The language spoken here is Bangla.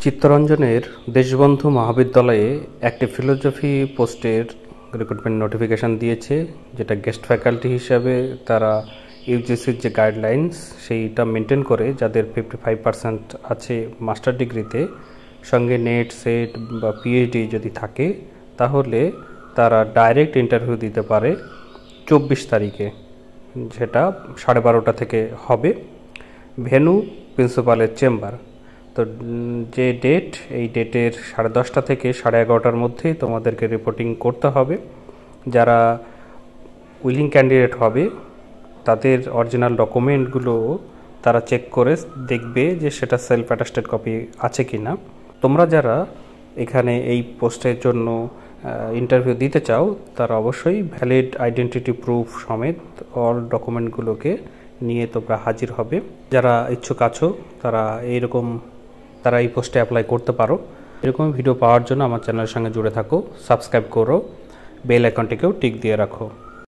চিত্তরঞ্জনের দেশবন্ধু মহাবিদ্যালয়ে একটি ফিলোজফি পোস্টের রিক্রুটমেন্ট নোটিফিকেশান দিয়েছে, যেটা গেস্ট ফ্যাকাল্টি হিসাবে তারা ইউজিসির যে গাইডলাইন্স সেইটা মেনটেন করে, যাদের 55% আছে মাস্টার ডিগ্রিতে, সঙ্গে নেট সেট বা পিএইচডি যদি থাকে, তাহলে তারা ডাইরেক্ট ইন্টারভিউ দিতে পারে 24 তারিখে, যেটা 12:30 থেকে হবে। ভেন্যু প্রিন্সিপালের চেম্বার। তো যে ডেট, এই ডেটের 10:30 থেকে 11:30 মধ্যেই তোমাদেরকে রিপোর্টিং করতে হবে। যারা উইলিং ক্যান্ডিডেট হবে তাদের অরিজিনাল ডকুমেন্টগুলো তারা চেক করে দেখবে যে সেটা সেলফ অ্যাটাস্টেড কপি আছে কি না। তোমরা যারা এখানে এই পোস্টের জন্য ইন্টারভিউ দিতে চাও, তারা অবশ্যই ভ্যালিড আইডেন্টিটি প্রুফ সমেত অল ডকুমেন্টগুলোকে নিয়ে তোমরা হাজির হবে। যারা ইচ্ছুক আছো তারা এই পোস্টে অ্যাপ্লাই করতে পারো। এরকম ভিডিও পাওয়ার জন্য আমার চ্যানেলের সঙ্গে জুড়ে থাকো, সাবস্ক্রাইব করো, বেল আইকনটিকেও টিক দিয়ে রাখো।